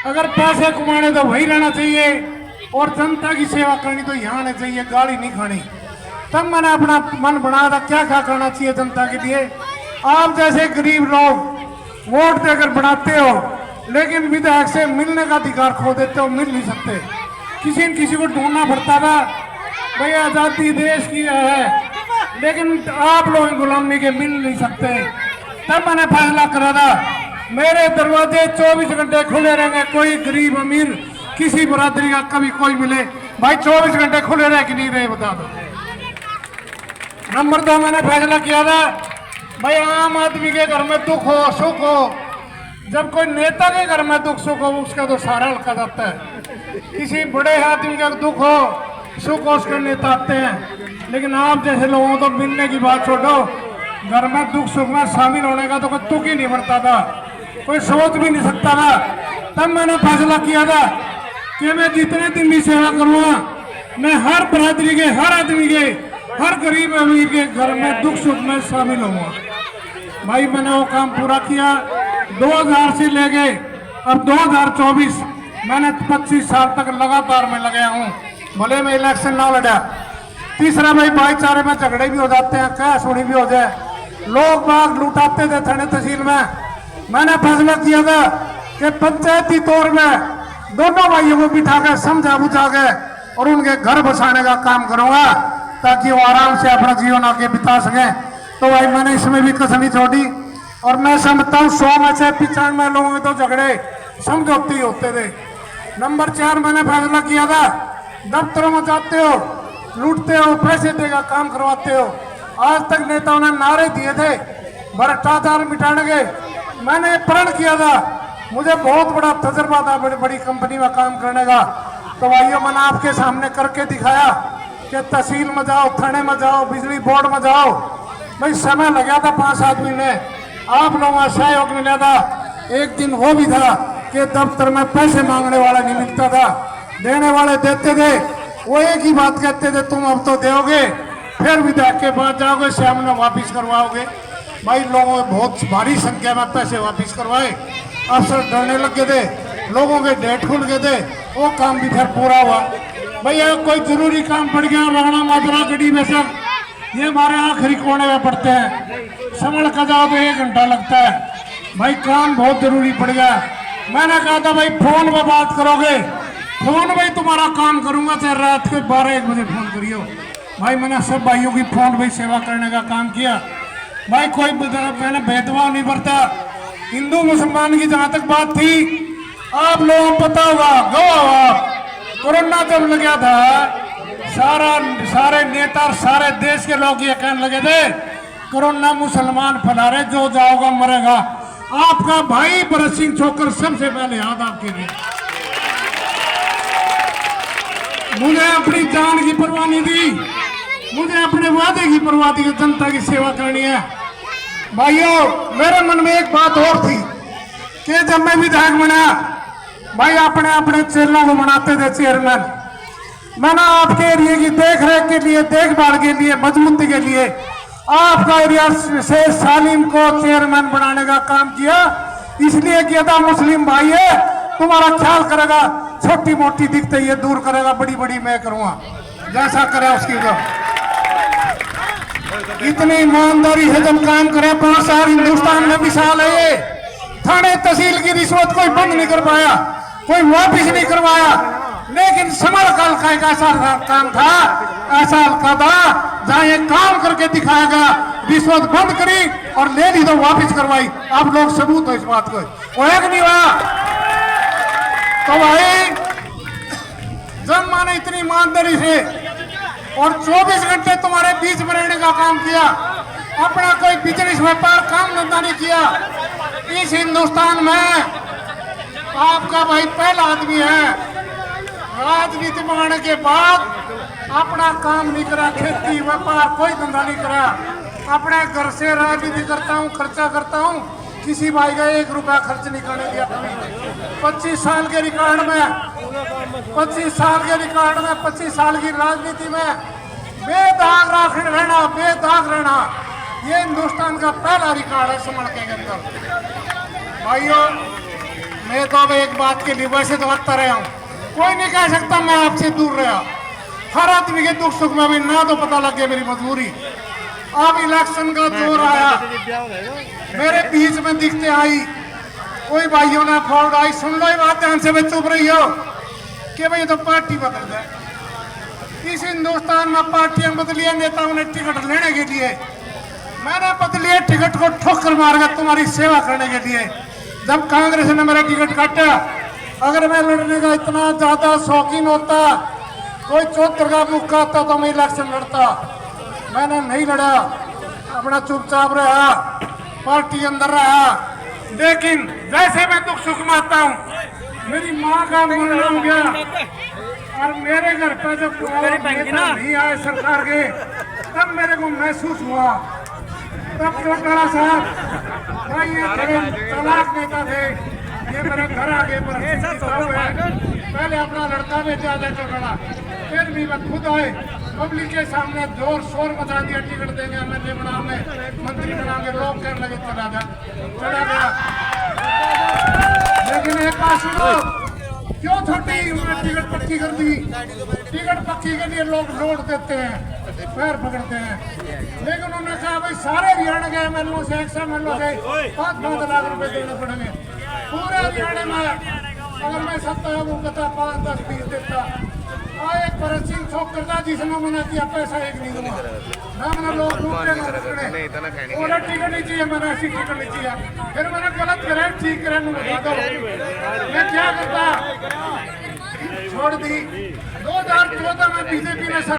अगर पैसे कमाने तो वही रहना चाहिए और जनता की सेवा करनी तो यहाँ आना चाहिए, गाली नहीं खानी। तब मैंने अपना मन बना था क्या क्या करना चाहिए जनता के लिए। आप जैसे गरीब लोग वोट देकर बनाते हो, लेकिन विधायक से मिलने का अधिकार खो देते हो, मिल नहीं सकते। किसी न किसी को ढूंढना पड़ता था, भाई आजादी देश की है, लेकिन आप लोग गुलामी के मिल नहीं सकते। तब मैंने फैसला करा था मेरे दरवाजे 24 घंटे खुले रहेंगे, कोई गरीब अमीर किसी बरादरी का कभी कोई मिले, भाई 24 घंटे खुले रहे कि नहीं रहे बता दो। नंबर 2 मैंने फैसला किया था भाई आम आदमी के घर में दुख हो सुख हो, जब कोई नेता के घर में दुख सुख हो उसका तो सारा हल्का जाता है। किसी बड़े आदमी का दुख हो सुख हो उसके नेता आते हैं, लेकिन आप जैसे लोगों को मिलने की बात छोड़ो, घर में दुख सुख में शामिल होने का तो कोई तुक ही नहीं बढ़ता था, कोई सोच भी नहीं सकता था। तब मैंने फैसला किया था कि मैं जितने दिन भी सेवा करूँगा, मैं हर बरादरी के, हर आदमी के, हर गरीब अमीर के घर में दुख सुख में शामिल होऊंगा। भाई मैंने वो काम पूरा किया। 2000 से ले गए अब 2024 मैंने 25 साल तक लगातार मैं लगाया हूँ, भले मैं इलेक्शन ना लड़ा। तीसरा भाई भाईचारे में झगड़े भी हो जाते हैं, क्या सुनी भी हो जाए, लोग बाग लुटाते थे थाने तहसील में। मैंने फैसला किया था कि पंचायती तौर में दोनों भाइयों को बिठा कर समझा बुझा के और उनके घर बसाने का काम करूंगा, ताकि वो आराम से अपना जीवन आगे बिता सके। तो भाई मैंने इसमें भी कसर नहीं छोड़ी, और मैं समझता हूँ 100 में से 95 लोगों के तो झगड़े समझौते ही होते थे। नंबर 4 मैंने फैसला किया था दफ्तरों में जाते हो, लूटते हो, पैसे देगा काम करवाते हो। आज तक नेताओं ने नारे दिए थे भ्रष्टाचार मिटाने के, मैंने प्रण किया था, मुझे बहुत बड़ा तजर्बा था बड़ी बड़ी कंपनी में काम करने का। तो भाइयों मैंने आपके सामने करके दिखाया कि तहसील में जाओ, थाने में जाओ, बिजली बोर्ड में जाओ। भाई समय लगा था 5-7 महीने, आप लोगों का सहयोग मिला था। एक दिन वो भी था कि दफ्तर में पैसे मांगने वाला नहीं मिलता था, देने वाले देते थे। वो एक ही बात कहते थे तुम अब तो दोगे, फिर विधायक के पास जाओगे सामने वापिस करवाओगे। भाई लोगों ने बहुत भारी संख्या में पैसे वापिस करवाए, अफसर डरने लगे थे, लोगों के डेट खुल गए थे, वो काम भी फिर पूरा हुआ। भैया कोई जरूरी काम पड़ गया, राणा माजरा गढ़ी में सर, ये हमारे आखिरी कोने में पड़ते हैं, समझ का जाओ तो 1 घंटा लगता है। भाई काम बहुत जरूरी पड़ गया। मैंने कहा था भाई फोन पर बात करोगे, फोन में तुम्हारा काम करूंगा, चाहे रात के 12-1 बजे फोन करियो। भाई मैंने सब भाइयों की फोन पर सेवा करने का काम किया। भाई कोई मैंने भेदभाव नहीं बरता। हिंदू मुसलमान की जहां तक बात थी, आप लोगों को पता होगा, गवाह कोरोना जब लगा था, सारे नेता सारे देश के लोग ये कहने लगे थे कोरोना मुसलमान फैला रहे, जो जाओगा मरेगा। आपका भाई भरत सिंह छोकर सबसे पहले याद आपके लिए, मुझे अपनी जान की परवाह नहीं दी, मुझे अपने वादे की परवाह थी, जनता की सेवा करनी है। भाइयों मेरे मन में एक बात और थी कि जब मैं विधायक बना, भाई अपने अपने चेलों को बनाते थे चेयरमैन। मैंने आपके एरिया की देख रेख के लिए, देखभाल के लिए, मजबूती के लिए आपका एरिया से सालिम को चेयरमैन बनाने का काम किया। इसलिए किया था मुस्लिम भाई है, तुम्हारा ख्याल करेगा, छोटी मोटी दिक्कतें ये दूर करेगा, बड़ी बड़ी मैं करूंगा, जैसा करे उसकी जो। इतनी ईमानदारी से जब काम करे, 5 साल हिंदुस्तान में मिसाल है ये। थाने तहसील की रिश्वत कोई बंद नहीं कर पाया, कोई वापिस नहीं करवाया, लेकिन समर काल का एक ऐसा काम था, ऐसा हल्का था जहां ये काम करके दिखाएगा, रिश्वत बंद करी और ले ली तो वापिस करवाई। आप लोग सबूत हो इस बात को, वो एक नहीं हुआ। तो भाई जब माने इतनी ईमानदारी से और 24 घंटे तुम्हारे बीच में रहने का काम किया, अपना कोई बिजनेस व्यापार काम धंधा नहीं किया, इस हिंदुस्तान में आपका भाई पहला आदमी है। राजनीति में आने के बाद अपना काम नहीं करा, खेती व्यापार कोई धंधा नहीं करा, अपने घर से राजनीति करता हूँ, खर्चा करता हूँ, किसी भाई का 1 रुपया खर्च नहीं करने दिया कभी। 25 साल के रिकॉर्ड में, 25 साल के रिकॉर्ड में, 25 साल की राजनीति में बेदाग रहना, बेदाग रहना, ये हिंदुस्तान का पहला रिकॉर्ड है समझ के अंदर। भाइयों मैं तो अब एक बात के लिए वैसे तो आता रहा हूँ, कोई नहीं कह सकता मैं आपसे दूर रहा। हर आदमी के दुख सुख में अभी ना तो पता लग गया मेरी मजबूरी। अब इलेक्शन का जोर आया, मेरे बीच में दिखते आई, कोई भाइयों ने फोन आई, सुन लो ये बात ध्यान से, मैं चुप रही हो कि भाई ये तो पार्टी बदल जाए। इस हिंदुस्तान में पार्टियां बदली है नेताओं ने टिकट लेने के लिए, मैंने बदली है टिकट को ठोकर मारकर तुम्हारी सेवा करने के लिए। जब कांग्रेस ने मेरा टिकट काटा, अगर मैं लड़ने का इतना ज्यादा शौकीन होता, कोई चौधर का मुक्का आता तो मैं इलेक्शन लड़ता। मैंने नहीं लड़ा, अपना चुपचाप रहा, पार्टी के अंदर रहा। लेकिन जैसे मैं दुख सुख में आता हूँ, मेरी माँ का मरना हो गया और मेरे घर पर जब नेता नहीं आए सरकार के, तब मेरे को महसूस हुआ, तब चौटाला साहब भाई ये बड़े चालाक नेता थे, ये मेरे घर आगे पर पहले अपना लड़का भेजा था चौटाला, फिर भी मैं खुद आए, पब्लिक के सामने जोर शोर मचा दिया, टिकट देंगे एमएलए बनाओगे, मंत्री बनाओगे, लोग कहने लगे चला गया। लेकिन एक बात सुनो, क्यों छोटी उन्होंने टिकट पक्की कर दी? टिकट पक्की के लिए लोग नोट देते हैं, पैर पकड़ते हैं, लेकिन उन्होंने कहा भाई सारे हरियाणा के एमएलओ से, एक्स एमएलओ से 5-5 लाख रुपए देने पड़ेंगे पूरे हरियाणा में। अगर मैं सत्ता वो कहता 5-10-20 देता, एक भरत सिंह चौक करता जिसने मना किया पैसा एक नहीं दूंगा ना, मैंने लोग टिकट नहीं चाहिए, मैंने ऐसी टिकट नहीं चाहिए। फिर मैंने गलत करे ठीक करे बता दो, मैं क्या करता, छोड़ दी। 2014 में बीजेपी ने